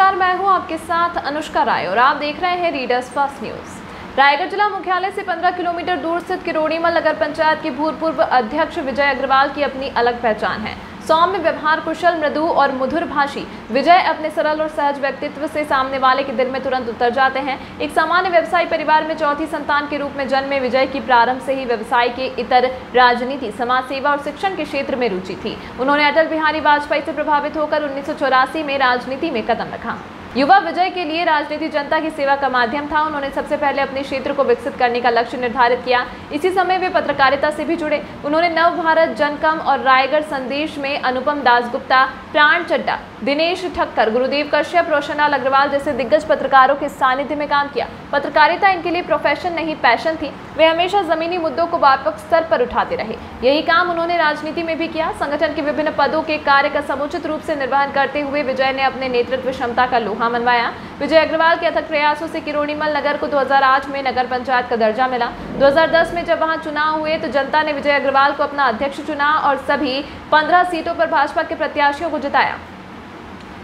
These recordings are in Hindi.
नमस्कार, मैं हूं आपके साथ अनुष्का राय और आप देख रहे हैं रीडर्स फर्स्ट न्यूज। रायगढ़ जिला मुख्यालय से 15 किलोमीटर दूर स्थित किरोड़ीमल नगर पंचायत के भूतपूर्व अध्यक्ष विजय अग्रवाल की अपनी अलग पहचान है। सौम्य व्यवहार, कुशल, मृदु और मधुर भाषी विजय अपने सरल और सहज व्यक्तित्व से सामने वाले के दिल में तुरंत उतर जाते हैं। एक सामान्य व्यवसायी परिवार में चौथी संतान के रूप में जन्मे विजय की प्रारंभ से ही व्यवसाय के इतर राजनीति, समाज सेवा और शिक्षण के क्षेत्र में रुचि थी। उन्होंने अटल बिहारी वाजपेयी से प्रभावित होकर 1984 में राजनीति में कदम रखा। युवा विजय के लिए राजनीति जनता की सेवा का माध्यम था। उन्होंने सबसे पहले अपने क्षेत्र को विकसित करने का लक्ष्य निर्धारित किया। इसी समय वे पत्रकारिता से भी जुड़े। उन्होंने नव भारत, जनकम और रायगढ़ संदेश में अनुपम दासगुप्ता, प्राण चड्डा, दिनेश ठक्कर, गुरुदेव कश्यप, रोशनलाल अग्रवाल जैसे दिग्गज पत्रकारों के सानिध्य में काम किया। पत्रकारिता इनके लिए प्रोफेशन नहीं, पैशन थी। वे हमेशा जमीनी मुद्दों को व्यापक स्तर पर उठाते रहे। यही काम उन्होंने राजनीति में भी किया। संगठन के विभिन्न पदों के कार्य का समुचित रूप से निर्वहन करते हुए विजय ने अपने नेतृत्व क्षमता का लोहा मनवाया। विजय अग्रवाल के अथक प्रयासों से किरोड़ीमल नगर को 2008 में नगर पंचायत का दर्जा मिला। 2010 में जब वहां चुनाव हुए तो जनता ने विजय अग्रवाल को अपना अध्यक्ष चुना और सभी 15 सीटों पर भाजपा के प्रत्याशियों को जिताया।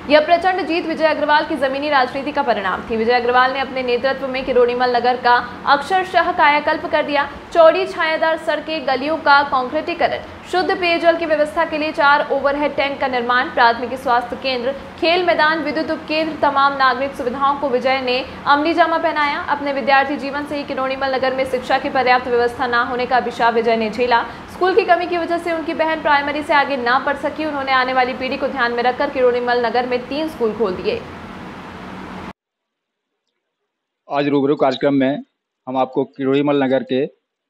यह प्रचंड जीत विजय अग्रवाल की जमीनी राजनीति का परिणाम थी। विजय अग्रवाल ने अपने नेतृत्व में किरोड़ीमल नगर का अक्षरशः कायाकल्प कर दिया। चौड़ी छायादार सड़कें, गलियों का कंक्रीटीकरण, शुद्ध पेयजल की व्यवस्था के लिए 4 ओवरहेड टैंक का निर्माण, प्राथमिक स्वास्थ्य केंद्र, खेल मैदान, विद्युत उपकेंद्र, तमाम नागरिक सुविधाओं को विजय ने अमली जामा पहनाया। अपने विद्यार्थी जीवन से ही किरोड़ीमल नगर में शिक्षा की पर्याप्त व्यवस्था न होने का अभिशाप विजय ने झेला। स्कूल की कमी की वजह से उनकी बहन प्राइमरी से आगे ना पढ़ सकी। उन्होंने आने वाली पीढ़ी को ध्यान में रखकर किरोड़ीमल नगर में 3 स्कूल खोल दिए। आज रूबरू कार्यक्रम में हम आपको किरोड़ीमल नगर के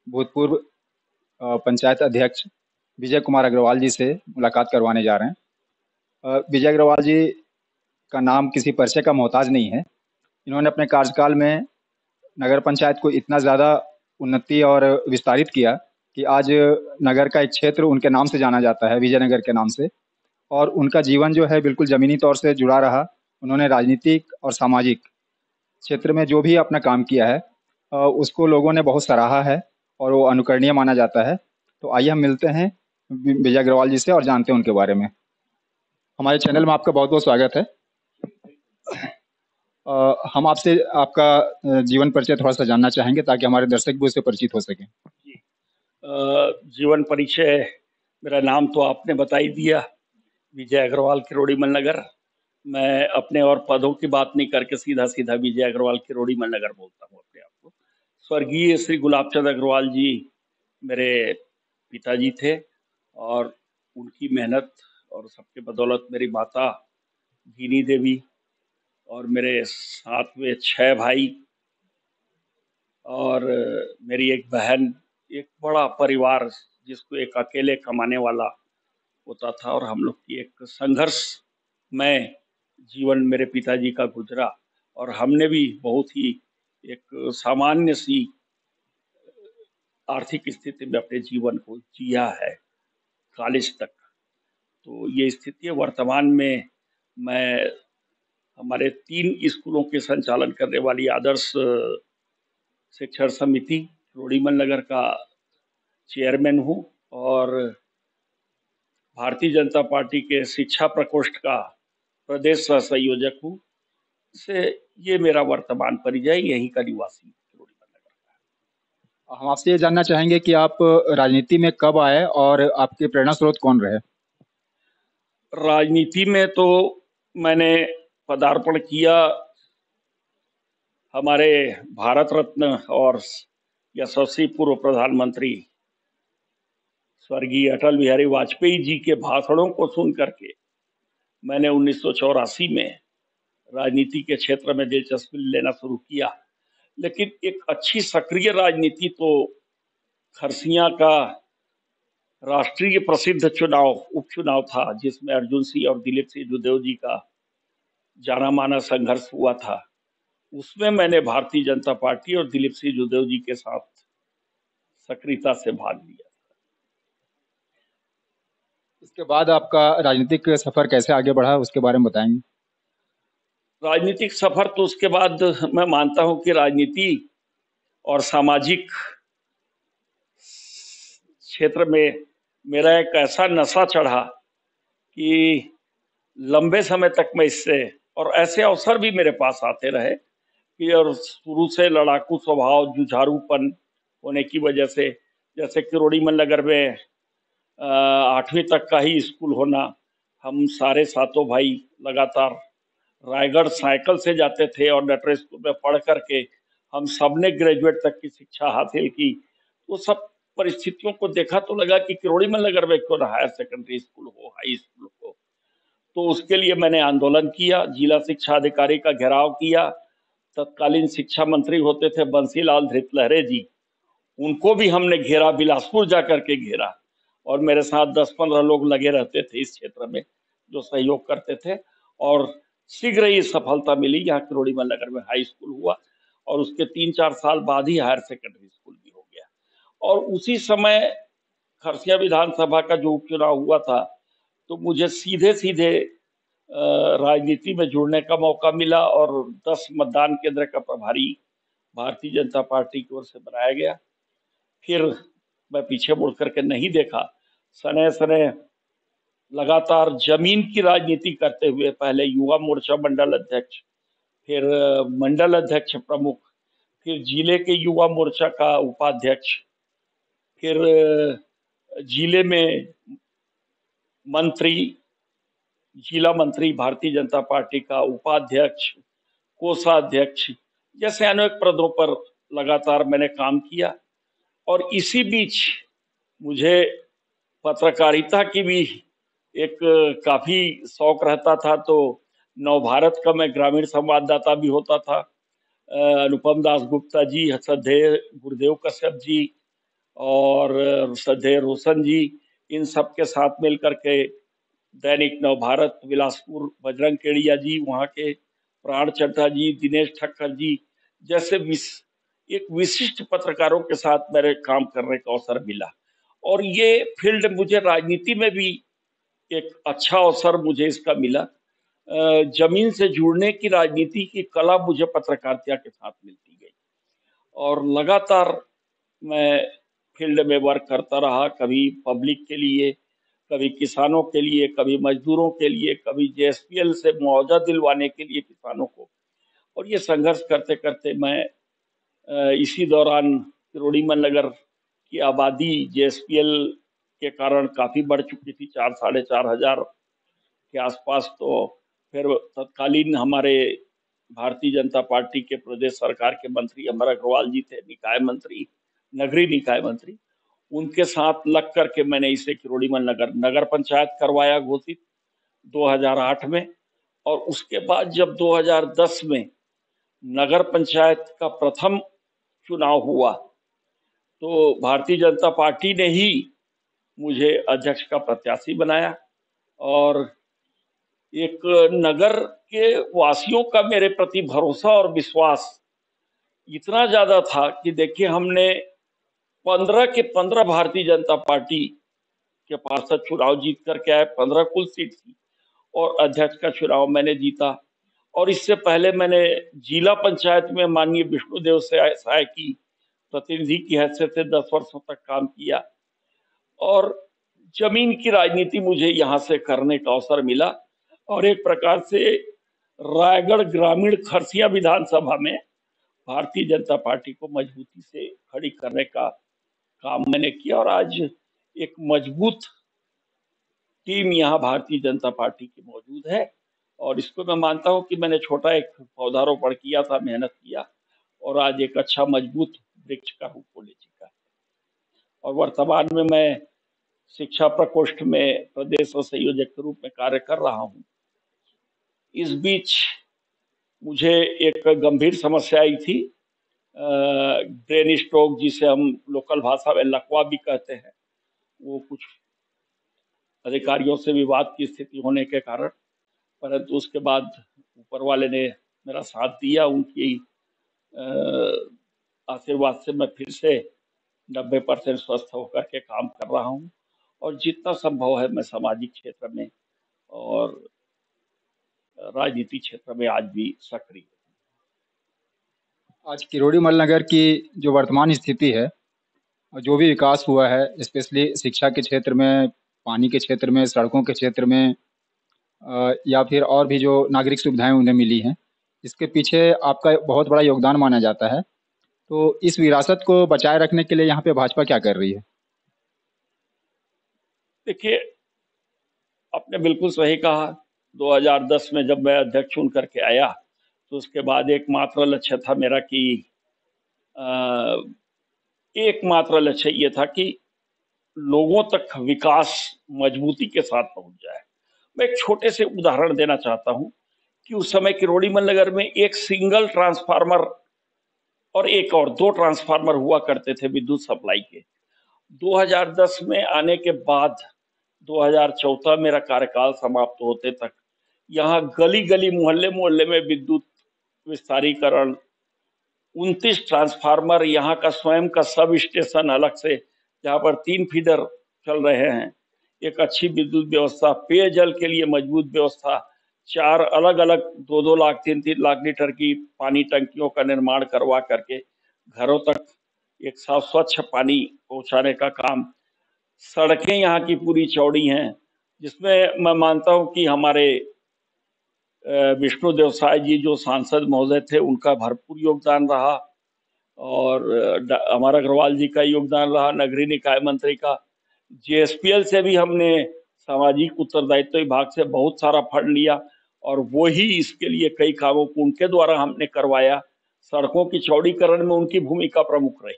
भूतपूर्व पंचायत अध्यक्ष विजय कुमार अग्रवाल जी से मुलाकात करवाने जा रहे हैं। विजय अग्रवाल जी का नाम किसी परिचय का मोहताज नहीं है। इन्होंने अपने कार्यकाल में नगर पंचायत को इतना ज़्यादा उन्नति और विस्तारित किया कि आज नगर का एक क्षेत्र उनके नाम से जाना जाता है, विजयनगर के नाम से। और उनका जीवन जो है बिल्कुल ज़मीनी तौर से जुड़ा रहा। उन्होंने राजनीतिक और सामाजिक क्षेत्र में जो भी अपना काम किया है उसको लोगों ने बहुत सराहा है और वो अनुकरणीय माना जाता है। तो आइए हम मिलते हैं विजय अग्रवाल जी से और जानते हैं उनके बारे में। हमारे चैनल में आपका बहुत बहुत स्वागत है। हम आपसे आपका जीवन परिचय थोड़ा सा जानना चाहेंगे ताकि हमारे दर्शक भी उससे परिचित हो सकें। जीवन परिचय, मेरा नाम तो आपने बता ही दिया, विजय अग्रवाल, किरोड़ीमल नगर। मैं अपने और पदों की बात नहीं करके सीधा सीधा विजय अग्रवाल, किरोड़ीमल नगर बोलता हूँ अपने आप को। स्वर्गीय श्री गुलाब चंद अग्रवाल जी मेरे पिताजी थे और उनकी मेहनत और सबके बदौलत मेरी माता गीनी देवी और मेरे साथ में 6 भाई और मेरी एक बहन, एक बड़ा परिवार जिसको एक अकेले कमाने वाला होता था। और हम लोग की एक संघर्ष में जीवन मेरे पिताजी का गुजरा और हमने भी बहुत ही एक सामान्य सी आर्थिक स्थिति में अपने जीवन को जिया है कॉलेज तक। तो ये स्थिति है। वर्तमान में मैं हमारे 3 स्कूलों के संचालन करने वाली आदर्श शिक्षण समिति किरोड़ीमल नगर का चेयरमैन हूँ और भारतीय जनता पार्टी के शिक्षा प्रकोष्ठ का प्रदेश सह संयोजक हूँ। से ये मेरा वर्तमान परिचय, यहीं का निवासी किरोड़ीमल नगर का। हम आपसे ये जानना चाहेंगे कि आप राजनीति में कब आए और आपके प्रेरणा स्रोत कौन रहे? राजनीति में तो मैंने पदार्पण किया हमारे भारत रत्न और यशस्वी पूर्व प्रधानमंत्री स्वर्गीय अटल बिहारी वाजपेयी जी के भाषणों को सुन करके मैंने 1984 में राजनीति के क्षेत्र में दिलचस्पी लेना शुरू किया। लेकिन एक अच्छी सक्रिय राजनीति तो खरसिया का राष्ट्रीय प्रसिद्ध उपचुनाव था जिसमें अर्जुन सिंह और दिलीप सिंह जुदेव जी का जाना माना संघर्ष हुआ था। उसमें मैंने भारतीय जनता पार्टी और दिलीप सिंह जुदेव जी के साथ सक्रियता से भाग लिया। इसके बाद आपका राजनीतिक सफर कैसे आगे बढ़ा उसके बारे में बताएंगे? राजनीतिक सफर तो उसके बाद मैं मानता हूं कि राजनीति और सामाजिक क्षेत्र में मेरा एक ऐसा नशा चढ़ा कि लंबे समय तक मैं इससे और ऐसे अवसर भी मेरे पास आते रहे कि, और शुरू से लड़ाकू स्वभाव, जुझारूपन होने की वजह से, जैसे किरोड़ीमल नगर में 8वीं तक का ही स्कूल होना, हम सारे सातों भाई लगातार रायगढ़ साइकिल से जाते थे और नटवर स्कूल में पढ़ करके हम सबने ग्रेजुएट तक की शिक्षा हासिल की। वो सब परिस्थितियों को देखा तो लगा कि किरोड़ीमल नगर में क्यों ना हायर सेकेंडरी स्कूल हो, हाई स्कूल हो। तो उसके लिए मैंने आंदोलन किया, जिला शिक्षा अधिकारी का घेराव किया। तत्कालीन शिक्षा मंत्री होते थे बंसीलाल धृतलहरे जी, उनको भी हमने घेरा, बिलासपुर जाकर के घेरा, और मेरे साथ 10-15 लोग लगे रहते थे इस क्षेत्र में जो सहयोग करते थे, और शीघ्र ही सफलता मिली। यहाँ किरोड़ीमल नगर में हाई स्कूल हुआ और उसके 3-4 साल बाद ही हायर सेकेंडरी स्कूल भी हो गया। और उसी समय खरसिया विधानसभा का जो उपचुनाव हुआ था, तो मुझे सीधे सीधे राजनीति में जुड़ने का मौका मिला और 10 मतदान केंद्र का प्रभारी भारतीय जनता पार्टी की ओर से बनाया गया। फिर मैं पीछे मुड़ करके नहीं देखा, सने सने लगातार जमीन की राजनीति करते हुए, पहले युवा मोर्चा मंडल अध्यक्ष, फिर मंडल अध्यक्ष प्रमुख, फिर जिले के युवा मोर्चा का उपाध्यक्ष, फिर जिले में मंत्री, जिला मंत्री भारतीय जनता पार्टी का, उपाध्यक्ष, कोषाध्यक्ष, जैसे अनेक पदों पर लगातार मैंने काम किया। और इसी बीच मुझे पत्रकारिता की भी एक काफी शौक रहता था, तो नवभारत का मैं ग्रामीण संवाददाता भी होता था। अनुपम दास गुप्ता जी, श्रद्धेय गुरुदेव कश्यप जी और श्रद्धेय रोशन जी, इन सब के साथ मिलकर के दैनिक नवभारत, बिलासपुर बजरंग केडिया जी, वहाँ के प्राण चड्ढा जी, दिनेश ठक्कर जी जैसे एक विशिष्ट पत्रकारों के साथ मेरे काम करने का अवसर मिला। और ये फील्ड मुझे राजनीति में भी एक अच्छा अवसर मुझे इसका मिला। जमीन से जुड़ने की राजनीति की कला मुझे पत्रकारिता के साथ मिलती गई और लगातार मैं फील्ड में वर्क करता रहा, कभी पब्लिक के लिए, कभी किसानों के लिए, कभी मजदूरों के लिए, कभी जेएसपीएल से मुआवजा दिलवाने के लिए किसानों को। और ये संघर्ष करते करते मैं इसी दौरान किरोड़ीमल नगर की आबादी जेएसपीएल के कारण काफ़ी बढ़ चुकी थी, 4-4.5 हजार के आसपास। तो फिर तत्कालीन हमारे भारतीय जनता पार्टी के प्रदेश सरकार के मंत्री अमर अग्रवाल जी थे, निकाय मंत्री, नगरीय निकाय मंत्री, उनके साथ लग करके मैंने इसे किरोड़ीमल नगर पंचायत करवाया घोषित 2008 में। और उसके बाद जब 2010 में नगर पंचायत का प्रथम चुनाव हुआ तो भारतीय जनता पार्टी ने ही मुझे अध्यक्ष का प्रत्याशी बनाया। और एक नगर के वासियों का मेरे प्रति भरोसा और विश्वास इतना ज्यादा था कि देखिए, हमने 15 के 15 भारतीय जनता पार्टी के पार्षद चुनाव जीत करके आए, 15 कुल सीट थी, और अध्यक्ष का चुनाव मैंने जीता। और इससे पहले मैंने जिला पंचायत में माननीय विष्णुदेव साय की प्रतिनिधि की हैसियत से 10 वर्षों तक काम किया। और जमीन की राजनीति मुझे यहाँ से करने का अवसर मिला और एक प्रकार से रायगढ़ ग्रामीण खरसिया विधानसभा में भारतीय जनता पार्टी को मजबूती से खड़ी करने का काम मैंने किया। और आज एक मजबूत टीम यहाँ भारतीय जनता पार्टी की मौजूद है और इसको मैं मानता हूँ कि मैंने छोटा एक पौधारोपण किया था, मेहनत किया, और आज एक अच्छा मजबूत वृक्ष का रूप ले चुका है। और वर्तमान में मैं शिक्षा प्रकोष्ठ में प्रदेश और संयोजक के रूप में कार्य कर रहा हूँ। इस बीच मुझे एक गंभीर समस्या आई थी, ब्रेन स्ट्रोक, जिसे हम लोकल भाषा में लकवा भी कहते हैं। वो कुछ अधिकारियों से विवाद की स्थिति होने के कारण, परंतु उसके बाद ऊपर वाले ने मेरा साथ दिया। उनकी आशीर्वाद से मैं फिर से 90% स्वस्थ होकर के काम कर रहा हूँ और जितना संभव है मैं सामाजिक क्षेत्र में और राजनीतिक क्षेत्र में आज भी सक्रिय हूँ। आज किरोड़ीमल नगर की जो वर्तमान स्थिति है, जो भी विकास हुआ है, स्पेशली शिक्षा के क्षेत्र में, पानी के क्षेत्र में, सड़कों के क्षेत्र में, या फिर और भी जो नागरिक सुविधाएं उन्हें मिली हैं, इसके पीछे आपका बहुत बड़ा योगदान माना जाता है। तो इस विरासत को बचाए रखने के लिए यहाँ पे भाजपा क्या कर रही है? देखिए, आपने बिल्कुल सही कहा। 2010 में जब मैं अध्यक्ष चुन करके आया, तो उसके बाद एकमात्र लक्ष्य था मेरा कि एकमात्र लक्ष्य ये था कि लोगों तक विकास मजबूती के साथ पहुंच जाए। मैं एक छोटे से उदाहरण देना चाहता हूं कि उस समय किरोड़ीमल नगर में एक सिंगल ट्रांसफार्मर और एक और 2 ट्रांसफार्मर हुआ करते थे विद्युत सप्लाई के। 2010 में आने के बाद 2014 मेरा कार्यकाल समाप्त होते तक यहाँ गली-गली, मोहल्ले-मोहल्ले में विद्युत विस्तारीकरण, 29 ट्रांसफार्मर, यहाँ का स्वयं का सब स्टेशन अलग से, जहाँ पर 3 फीडर चल रहे हैं, एक अच्छी विद्युत व्यवस्था, पेयजल के लिए मजबूत व्यवस्था, 4 अलग-अलग 2-2 लाख, 3-3 लाख लीटर की पानी टंकियों का निर्माण करवा करके घरों तक एक साफ स्वच्छ पानी पहुँचाने का काम। सड़कें यहाँ की पूरी चौड़ी हैं, जिसमें मैं मानता हूँ कि हमारे विष्णु देवसाय जी जो सांसद महोदय थे, उनका भरपूर योगदान रहा और अमर अग्रवाल जी का योगदान रहा, नगरीय निकाय मंत्री का। जेएसपीएल से भी हमने सामाजिक उत्तरदायित्व विभाग से बहुत सारा फंड लिया और वो ही इसके लिए कई कामों को उनके द्वारा हमने करवाया। सड़कों की चौड़ीकरण में उनकी भूमिका प्रमुख रही।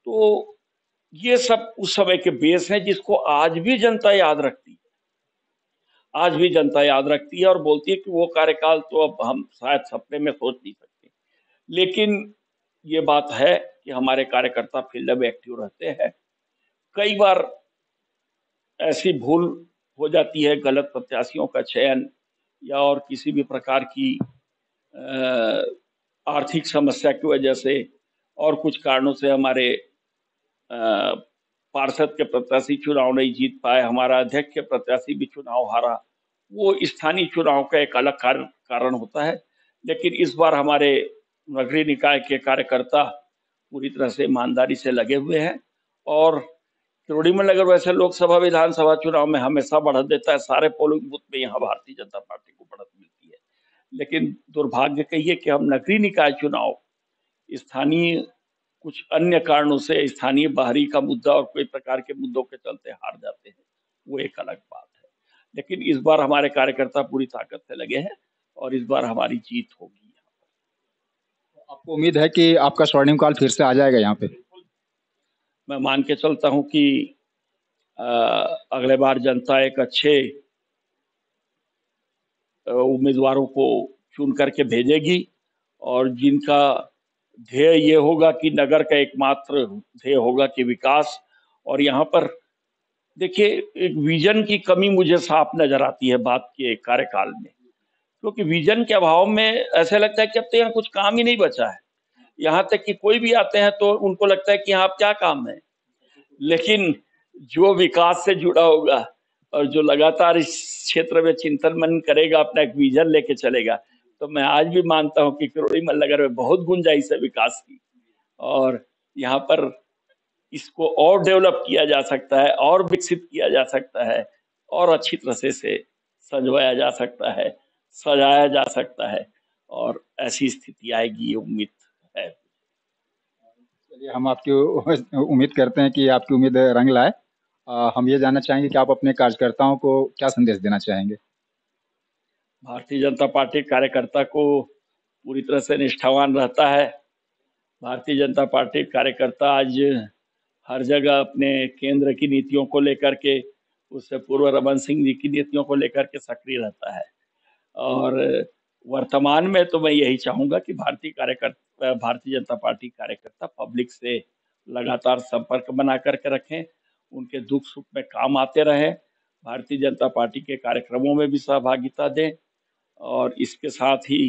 तो ये सब उस समय के बेस हैं जिसको आज भी जनता याद रखती है। आज भी जनता याद रखती है और बोलती है कि वो कार्यकाल तो अब हम शायद सपने में सोच नहीं सकते। लेकिन ये बात है कि हमारे कार्यकर्ता फील्ड में एक्टिव रहते हैं। कई बार ऐसी भूल हो जाती है, गलत प्रत्याशियों का चयन या और किसी भी प्रकार की आर्थिक समस्या की वजह से और कुछ कारणों से हमारे पार्षद के प्रत्याशी चुनाव नहीं जीत पाए, हमारा अध्यक्ष के प्रत्याशी भी चुनाव हारा। वो स्थानीय चुनाव का एक अलग कारण होता है। लेकिन इस बार हमारे नगरीय निकाय के कार्यकर्ता पूरी तरह से ईमानदारी से लगे हुए हैं और किरोड़ीमल नगर वैसे लोकसभा विधानसभा चुनाव में हमेशा बढ़त देता है। सारे पोलिंग बूथ में यहाँ भारतीय जनता पार्टी को बढ़त मिलती है। लेकिन दुर्भाग्य कहिए कि हम नगरीय निकाय चुनाव स्थानीय कुछ अन्य कारणों से, स्थानीय बाहरी का मुद्दा और कोई प्रकार के मुद्दों के चलते हार जाते हैं, वो एक अलग बात है। लेकिन इस बार हमारे कार्यकर्ता पूरी ताकत से लगे हैं और इस बार हमारी जीत होगी। आपको उम्मीद है कि आपका स्वर्णिम काल फिर से आ जाएगा यहाँ पे? मैं मान के चलता हूँ कि अगले बार जनता एक अच्छे उम्मीदवारों को चुन करके भेजेगी और जिनका ध्येय ये होगा कि नगर का एकमात्र ध्येय होगा कि विकास। और यहाँ पर देखिए, एक विजन की कमी मुझे साफ नजर आती है बात के कार्यकाल में, क्योंकि विजन के अभाव में ऐसा लगता है कि अब तो यहाँ कुछ काम ही नहीं बचा है। यहाँ तक कि कोई भी आते हैं तो उनको लगता है कि यहाँ अब क्या काम है। लेकिन जो विकास से जुड़ा होगा और जो लगातार इस क्षेत्र में चिंतन मनन करेगा, अपना एक विजन लेके चलेगा, तो मैं आज भी मानता हूँ कि किरोड़ीमल नगर में बहुत गुंजाइश है विकास की और यहाँ पर इसको और डेवलप किया जा सकता है और विकसित किया जा सकता है और अच्छी तरह से सजवाया जा सकता है, सजाया जा सकता है और ऐसी स्थिति आएगी, ये उम्मीद है। चलिए, हम आपकी उम्मीद करते हैं कि आपकी उम्मीद रंग लाए। हम ये जानना चाहेंगे कि आप अपने कार्यकर्ताओं को क्या संदेश देना चाहेंगे? भारतीय जनता पार्टी कार्यकर्ता को पूरी तरह से निष्ठावान रहता है। भारतीय जनता पार्टी कार्यकर्ता आज हर जगह अपने केंद्र की नीतियों को लेकर के, उससे पूर्व रमन सिंह जी की नीतियों को लेकर के सक्रिय रहता है। और वर्तमान में तो मैं यही चाहूँगा कि भारतीय जनता पार्टी कार्यकर्ता पब्लिक से लगातार संपर्क बना करके रखें, उनके दुख सुख में काम आते रहें, भारतीय जनता पार्टी के कार्यक्रमों में भी सहभागिता दें और इसके साथ ही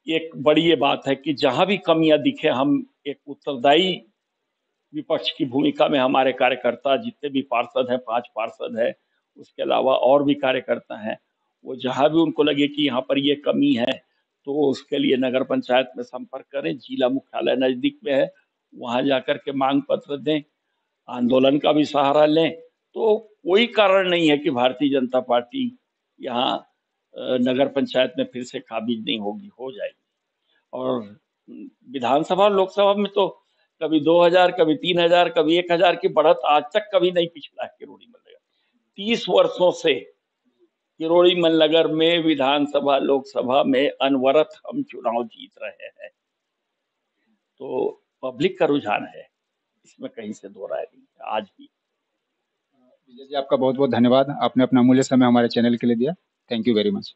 एक बड़ी ये बात है कि जहां भी कमियां दिखे, हम एक उत्तरदायी विपक्ष की भूमिका में हमारे कार्यकर्ता, जितने भी पार्षद हैं, 5 पार्षद हैं, उसके अलावा और भी कार्यकर्ता हैं, वो जहां भी उनको लगे कि यहाँ पर ये कमी है तो उसके लिए नगर पंचायत में संपर्क करें। जिला मुख्यालय नजदीक में है, वहां जाकर के मांग पत्र दें, आंदोलन का भी सहारा लें तो कोई कारण नहीं है कि भारतीय जनता पार्टी यहाँ नगर पंचायत में फिर से काबिज नहीं होगी, हो जाएगी। और विधानसभा लोकसभा में तो कभी 2000, कभी 3000, कभी 1000 की बढ़त आज तक कभी नहीं पिछला है किरोड़ी मलनगर। 30 वर्षों से किरोड़ी मलनगर में विधानसभा लोकसभा में अनवरत हम चुनाव जीत रहे हैं। तो पब्लिक का रुझान है, इसमें कहीं से दो राय नहीं है आज भी। विजय जी, आपका बहुत बहुत धन्यवाद। आपने अपना अमूल्य समय हमारे चैनल के लिए दिया। Thank you very much.